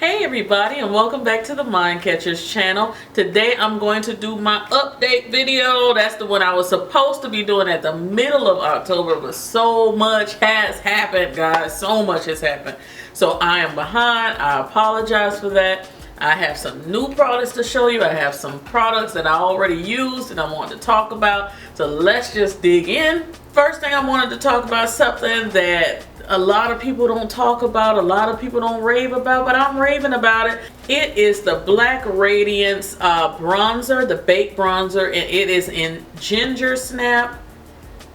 Hey everybody, and welcome back to the MindCatcher's channel. Today I'm going to do my update video. That's the one I was supposed to be doing at the middle of October, but so much has happened, guys. So much has happened. So I am behind. I apologize for that. I have some new products to show you. I have some products that I already used and I want to talk about. So let's just dig in. First thing I wanted to talk about is something that a lot of people don't talk about, a lot of people don't rave about, but I'm raving about it. It is the Black Radiance bronzer, the Baked Bronzer, and it is in Ginger Snap.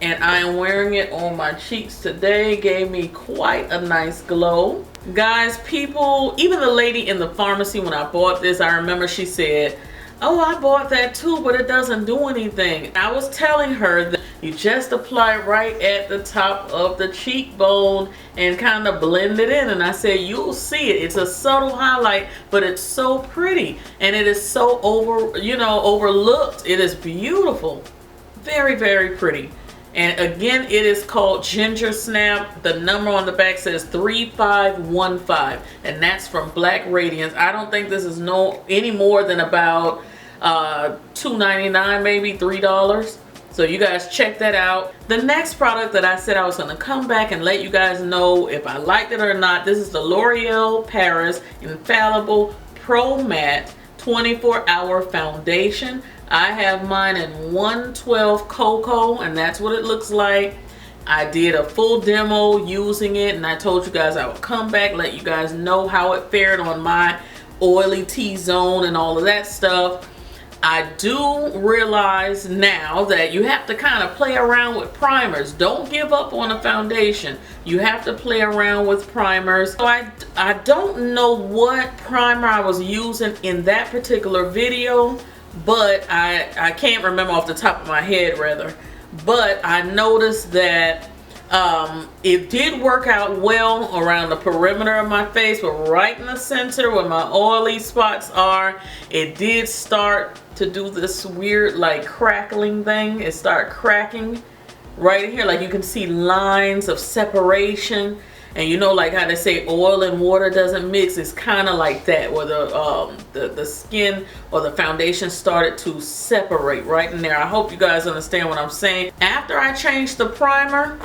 And I am wearing it on my cheeks today. Gave me quite a nice glow. Guys, people, even the lady in the pharmacy when I bought this, I remember she said, "Oh, I bought that too, but it doesn't do anything." I was telling her that you just apply right at the top of the cheekbone and kind of blend it in. And I said, you'll see it. It's a subtle highlight, but it's so pretty. And it is so overlooked. It is beautiful. Very, very pretty. And again, it is called Ginger Snap. The number on the back says 3515, and that's from Black Radiance. I don't think this is any more than about $2.99, maybe $3. So you guys check that out. The next product that I said I was going to come back and let you guys know if I liked it or not. This is the L'Oreal Paris Infallible Pro Matte 24-Hour Foundation. I have mine in 112 Cocoa, and that's what it looks like. I did a full demo using it, and I told you guys I would come back, let you guys know how it fared on my oily T-zone and all of that stuff. I do realize now that you have to kind of play around with primers. Don't give up on a foundation. You have to play around with primers. So I don't know what primer I was using in that particular video, but I can't remember off the top of my head rather. But I noticed that it did work out well around the perimeter of my face, but right in the center where my oily spots are, it did start to do this weird like crackling thing. It started cracking right here, like you can see lines of separation. And you know, like how they say oil and water doesn't mix, it's kind of like that, where the skin or the foundation started to separate right in there. I hope you guys understand what I'm saying. After I changed the primer,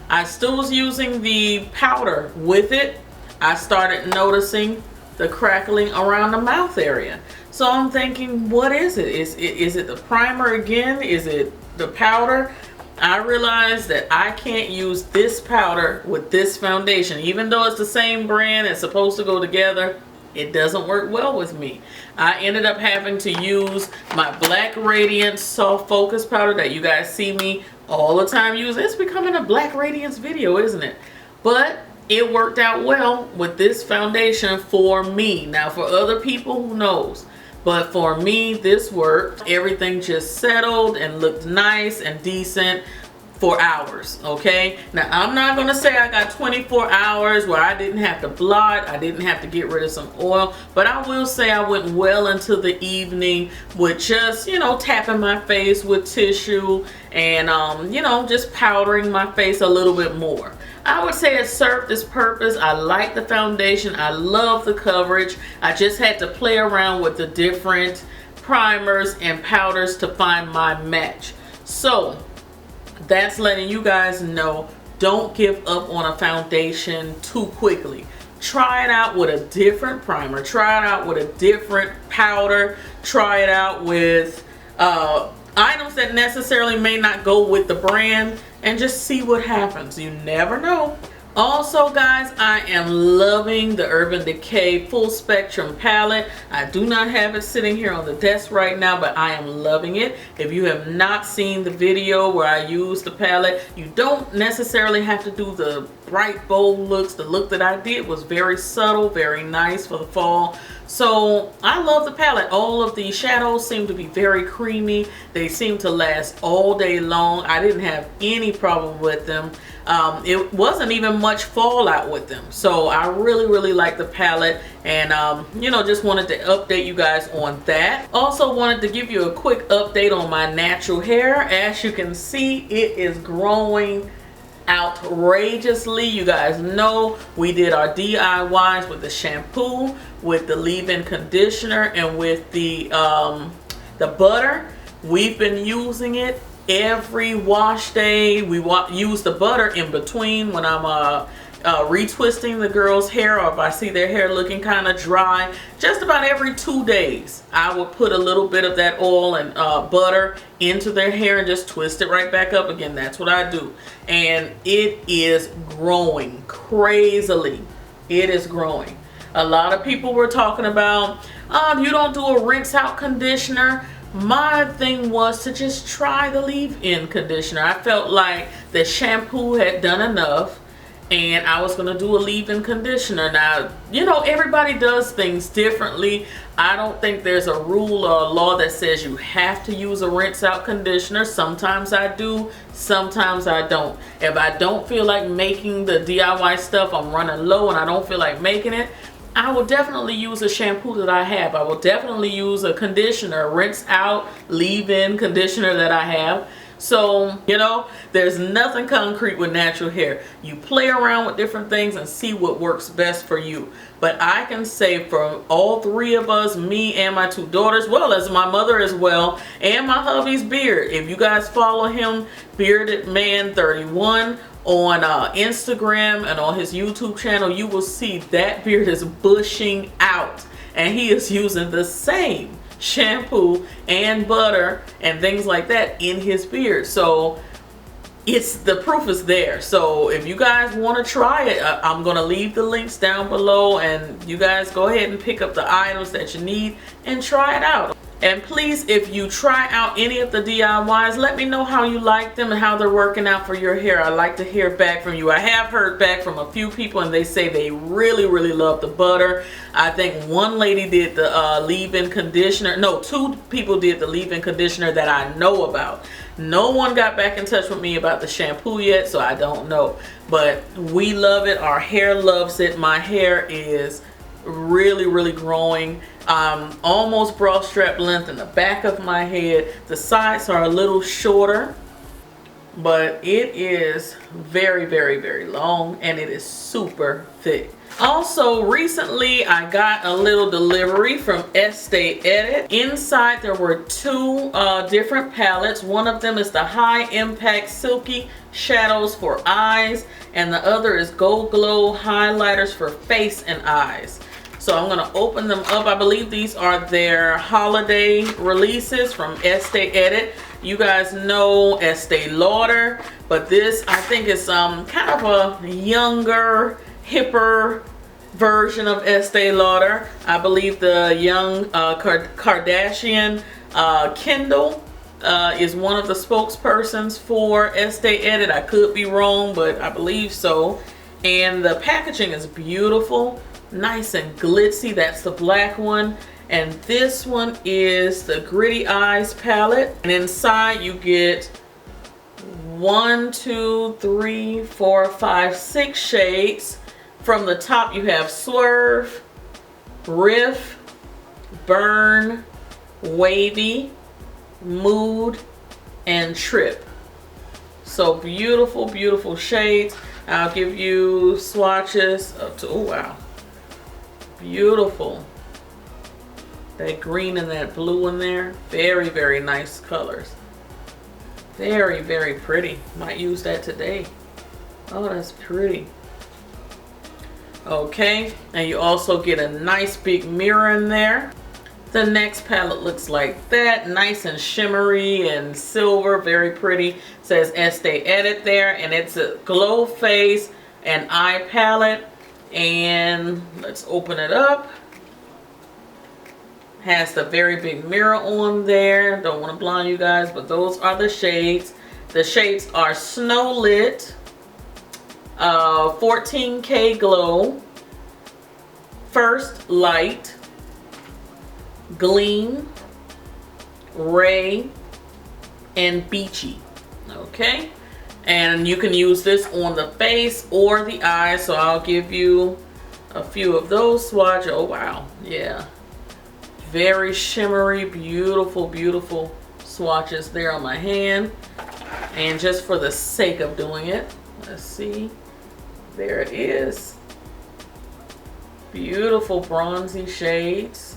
I still was using the powder with it. I started noticing the crackling around the mouth area. So I'm thinking, what is it? Is it the primer again? Is it the powder? I realized that I can't use this powder with this foundation. Even though it's the same brand, it's supposed to go together, it doesn't work well with me. I ended up having to use my Black Radiance Soft Focus Powder that you guys see me all the time use. It's becoming a Black Radiance video, isn't it? But it worked out well with this foundation for me. Now for other people, who knows? But for me, this worked. Everything just settled and looked nice and decent for hours, okay? Now, I'm not gonna say I got 24 hours where I didn't have to blot, I didn't have to get rid of some oil, but I will say I went well into the evening with just, you know, tapping my face with tissue and, you know, just powdering my face a little bit more. I would say it served its purpose. I like the foundation. I love the coverage. I just had to play around with the different primers and powders to find my match. So that's letting you guys know, don't give up on a foundation too quickly. Try it out with a different primer. Try it out with a different powder. Try it out with items that necessarily may not go with the brand, and just see what happens. You never know. Also guys, I am loving the Urban Decay Full Spectrum palette. I do not have it sitting here on the desk right now, but I am loving it. If you have not seen the video where I use the palette, you don't necessarily have to do the bright bold looks. The look that I did was very subtle, very nice for the fall. So I love the palette. All of the shadows seem to be very creamy. They seem to last all day long. I didn't have any problem with them. It wasn't even much fallout with them. So I really like the palette, and you know, just wanted to update you guys on that. Also wanted to give you a quick update on my natural hair. As you can see, it is growing outrageously. You guys know we did our DIYs with the shampoo, with the leave-in conditioner, and with the butter. We've been using it every wash day. We use the butter in between when I'm retwisting the girls' hair, or if I see their hair looking kind of dry. Just about every 2 days I will put a little bit of that oil and butter into their hair and just twist it right back up again. That's what I do, and it is growing crazily. It is growing. A lot of people were talking about, you don't do a rinse out conditioner. My thing was to just try the leave-in conditioner. I felt like the shampoo had done enough, and I was gonna do a leave-in conditioner. Now, you know, everybody does things differently. I don't think there's a rule or a law that says you have to use a rinse out conditioner. Sometimes I do, sometimes I don't. If I don't feel like making the DIY stuff, I'm running low and I don't feel like making it, I will definitely use a shampoo that I have. I will definitely use a conditioner, rinse out, leave-in conditioner that I have. So, you know, there's nothing concrete with natural hair. You play around with different things and see what works best for you. But I can say for all three of us, me and my 2 daughters, well as my mother as well, and my hubby's beard. If you guys follow him, Bearded Man 31, on Instagram and on his YouTube channel, you will see that beard is bushing out, and he is using the same shampoo and butter and things like that in his beard. So the proof is there. So if you guys want to try it, I'm going to leave the links down below, and you guys go ahead and pick up the items that you need and try it out. And please, if you try out any of the DIYs, let me know how you like them and how they're working out for your hair. I like to hear back from you. I have heard back from a few people, and they say they really, really love the butter. I think one lady did the leave-in conditioner. No, 2 people did the leave-in conditioner that I know about. No one got back in touch with me about the shampoo yet, so I don't know. But we love it. Our hair loves it. My hair is really, really growing. Almost bra strap length in the back of my head. The sides are a little shorter, but it is very, very, very long, and it is super thick. Also, recently I got a little delivery from Sstate Edit. Inside there were 2 different palettes. One of them is the High Impact Silky Shadows for Eyes, and the other is Gold Glow Highlighters for Face and Eyes. So I'm going to open them up. I believe these are their holiday releases from Sstate Edit. You guys know Estee Lauder, but this I think is kind of a younger, hipper version of Estee Lauder. I believe the young Kardashian Kendall is one of the spokespersons for Sstate Edit. I could be wrong, but I believe so. And the packaging is beautiful. Nice and glitzy. That's the black one, and this one is the Gritty Eyes palette, and inside you get 1, 2, 3, 4, 5, 6 shades. From the top you have Swerve, Riff, Burn, Wavy, Mood, and Trip. So beautiful, beautiful shades. I'll give you swatches up to, oh wow, beautiful. That green and that blue in there, very, very nice colors. Very, very pretty. Might use that today. Oh, that's pretty. Okay, and you also get a nice big mirror in there. The next palette looks like that, nice and shimmery and silver, very pretty. It says Sstate Edit there, and it's a glow face and eye palette. And let's open it up. Has the very big mirror on there. Don't want to blind you guys, but those are the shades. The shades are Snow Lit, 14K Glow, First Light, Gleam, Ray, and Beachy. Okay, and you can use this on the face or the eyes, so I'll give you a few of those swatches. Oh wow, yeah, very shimmery, beautiful, beautiful swatches there on my hand. And just for the sake of doing it, Let's see. There it is. Beautiful bronzy shades.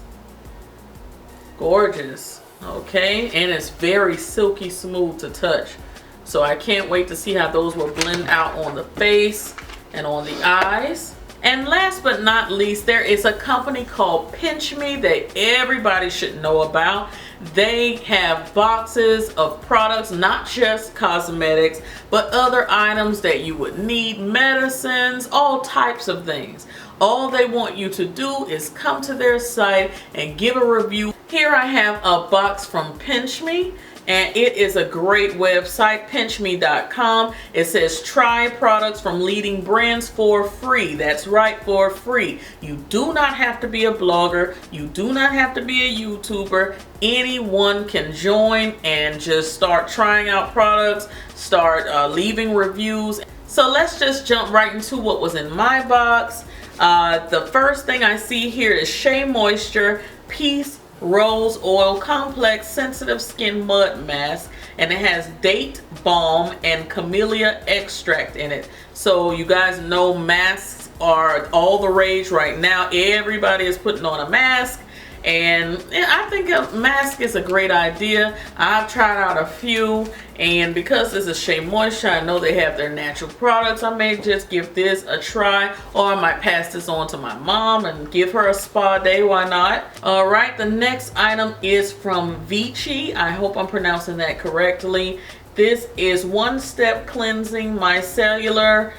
Gorgeous. Okay, and it's very silky smooth to touch. So I can't wait to see how those will blend out on the face and on the eyes. And last but not least, there is a company called PinchMe that everybody should know about. They have boxes of products, not just cosmetics, but other items that you would need, medicines, all types of things. All they want you to do is come to their site and give a review. Here I have a box from PinchMe, and it is a great website, PinchMe.com. It says try products from leading brands for free. That's right, for free. You do not have to be a blogger. You do not have to be a YouTuber. Anyone can join and just start trying out products, start leaving reviews. So let's just jump right into what was in my box. The first thing I see here is Shea Moisture Peace Rose Oil Complex Sensitive Skin Mud Mask, and it has date balm and camellia extract in it. So you guys know masks are all the rage right now. Everybody is putting on a mask, and I think a mask is a great idea. I've tried out a few, and because this is Shea Moisture, I know they have their natural products. I may just give this a try, or I might pass this on to my mom and give her a spa day. Why not? All right, the next item is from Vichy. I hope I'm pronouncing that correctly. This is One Step Cleansing Micellar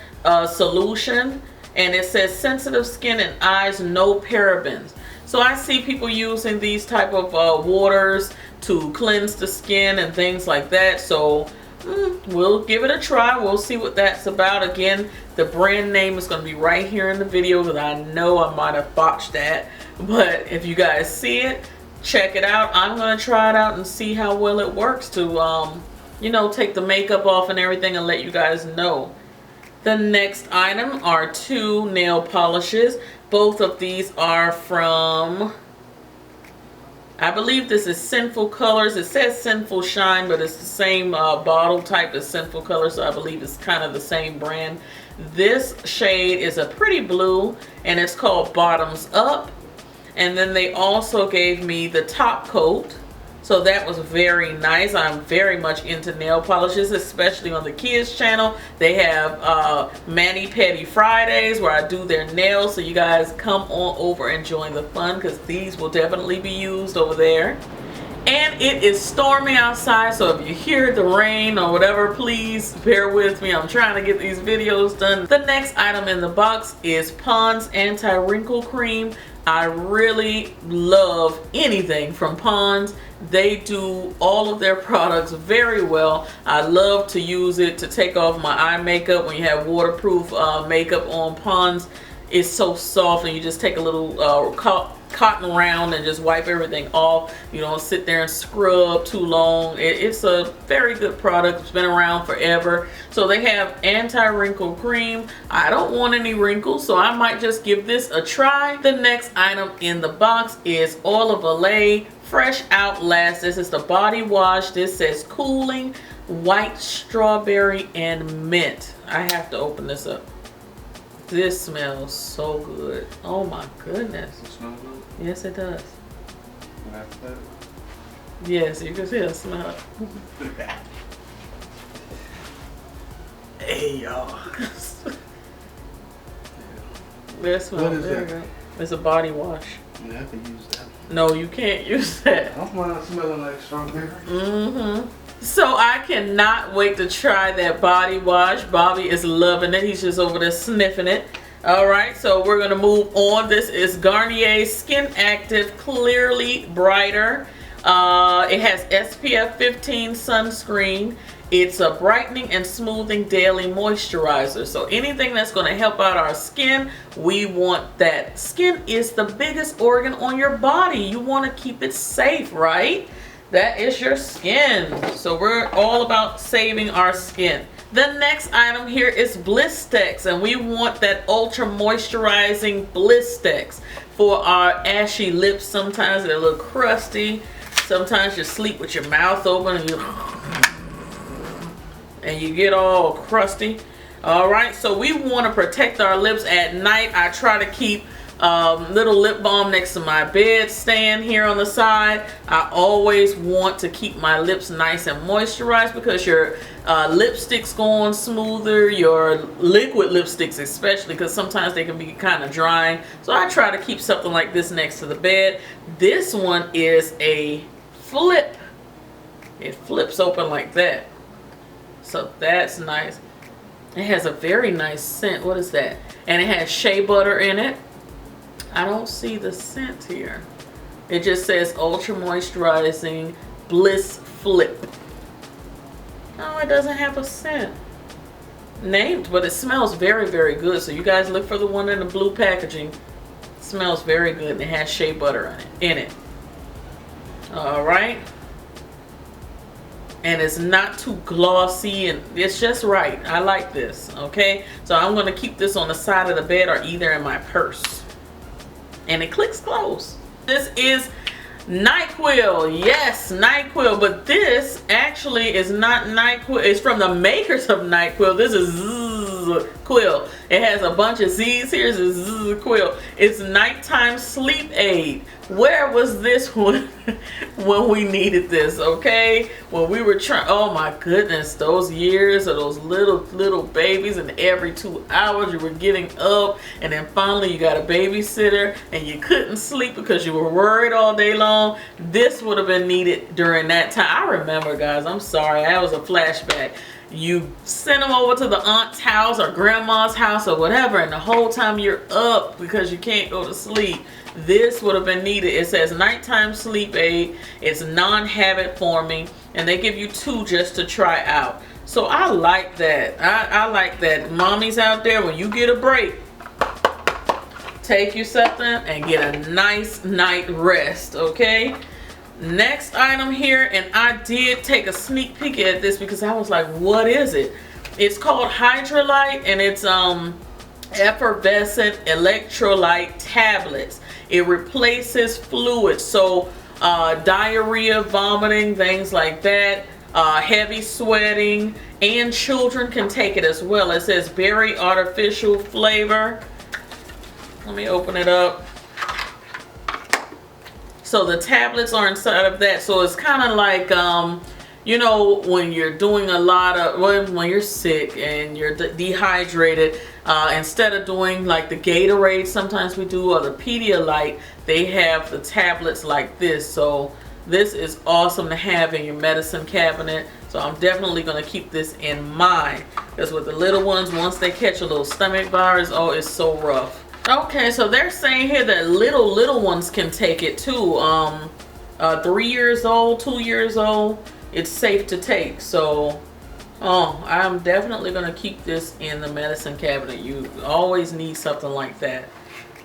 Solution, and it says sensitive skin and eyes, no parabens. So I see people using these type of waters to cleanse the skin and things like that. So we'll give it a try. We'll see what that's about. Again, the brand name is going to be right here in the video, because I know I might have botched that. But if you guys see it, check it out. I'm going to try it out and see how well it works to, you know, take the makeup off and everything and let you guys know. The next item are 2 nail polishes. Both of these are from, I believe this is Sinful Colors. It says Sinful Shine, but it's the same bottle type as Sinful Colors, so I believe it's kind of the same brand. This shade is a pretty blue, and it's called Bottoms Up. And then they also gave me the top coat. So that was very nice. I'm very much into nail polishes, especially on the kids channel. They have Mani Pedi Fridays where I do their nails. So you guys come on over and join the fun, because these will definitely be used over there. And it is storming outside, so if you hear the rain or whatever, please bear with me. I'm trying to get these videos done. The next item in the box is Pond's Anti-Wrinkle Cream. I really love anything from Pond's. They do all of their products very well. I love to use it to take off my eye makeup. When you have waterproof makeup on, Pond's is so soft, and you just take a little cotton round and just wipe everything off. You don't sit there and scrub too long. It's a very good product. It's been around forever. So they have anti-wrinkle cream. I don't want any wrinkles, so I might just give this a try. The next item in the box is Oil of Olay Fresh Outlast. This is the body wash. This says cooling white strawberry and mint. I have to open this up. This smells so good. Oh my goodness. It smells good? Yes, it does. After that? Yes, you can still smell it. Hey, y'all. That smells very good. It's a body wash. Yeah, I can use that. No, you can't use that. I'm not smelling like strawberry. Mm-hmm. So I cannot wait to try that body wash. Bobby is loving it. He's just over there sniffing it. Alright, so we're going to move on. This is Garnier Skin Active Clearly Brighter. It has SPF 15 sunscreen. It's a brightening and smoothing daily moisturizer. So anything that's going to help out our skin, we want that. Skin is the biggest organ on your body. You want to keep it safe, right? That is your skin. So we're all about saving our skin. The next item here is Blistex, and we want that ultra moisturizing Blistex for our ashy lips. Sometimes they're a little crusty. Sometimes you sleep with your mouth open and you get all crusty. All right, so we want to protect our lips at night. I try to keep little lip balm next to my bed stand here on the side. I always want to keep my lips nice and moisturized because your lipsticks go on smoother, your liquid lipsticks especially, because sometimes they can be kind of drying. So I try to keep something like this next to the bed. This one is a flip. It flips open like that. So that's nice. It has a very nice scent. What is that? And it has shea butter in it. I don't see the scent here. It just says Ultra Moisturizing Bliss Flip. No, it doesn't have a scent named, but it smells very, very good. So you guys look for the one in the blue packaging. It smells very good and it has shea butter in it. All right. And it's not too glossy and it's just right. I like this. Okay. So I'm going to keep this on the side of the bed or either in my purse. And it clicks close. This is NyQuil. Yes, NyQuil. But this actually is not NyQuil. It's from the makers of NyQuil. This is ZzzQuil. It has a bunch of Z's here. It's ZzzQuil. It's nighttime sleep aid. Where was this one when we needed this? Okay, when we were trying. Oh my goodness, those years of those little babies, and every 2 hours you were getting up, and then finally you got a babysitter and you couldn't sleep because you were worried all day long. This would have been needed during that time. I remember, guys, I'm sorry, that was a flashback. You send them over to the aunt's house or grandma's house or whatever, and the whole time you're up because you can't go to sleep. This would have been needed. It says nighttime sleep aid. It's non-habit forming, and they give you 2 just to try out. So I like that. I like that. Mommies out there, when you get a break, take you something and get a nice night rest. Okay. Next item here, and I did take a sneak peek at this because I was like, what is it? It's called Hydrolyte, and it's effervescent electrolyte tablets. It replaces fluids, so diarrhea, vomiting, things like that, heavy sweating, and children can take it as well. It says berry artificial flavor. Let me open it up. So the tablets are inside of that. So it's kind of like, you know, when you're doing a lot of, when you're sick and you're dehydrated, instead of doing like the Gatorade sometimes we do, or the Pedialyte, they have the tablets like this. So this is awesome to have in your medicine cabinet. So I'm definitely going to keep this in mind, because with the little ones, once they catch a little stomach virus, oh, it's so rough. Okay, so they're saying here that little ones can take it too. 3 years old, 2 years old, it's safe to take. So I'm definitely going to keep this in the medicine cabinet. You always need something like that.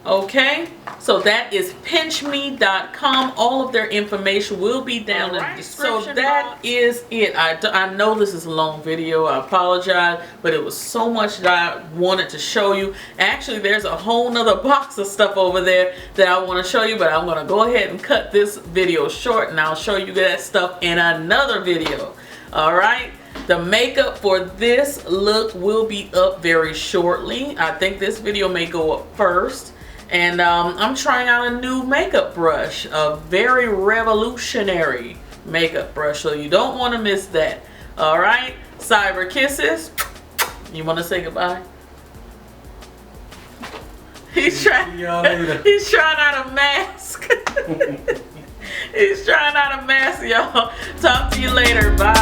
Okay, so that is PinchMe.com. All of their information will be down in the description. So that is it. I know this is a long video. I apologize, but it was so much that I wanted to show you. Actually, there's a whole nother box of stuff over there that I want to show you, but I'm going to go ahead and cut this video short, and I'll show you that stuff in another video. All right. The makeup for this look will be up very shortly. I think this video may go up first. And I'm trying out a new makeup brush, a very revolutionary makeup brush, so you don't want to miss that. All right, cyber kisses. You want to say goodbye? He's trying out a mask. He's trying out a mask, y'all. Talk to you later. Bye.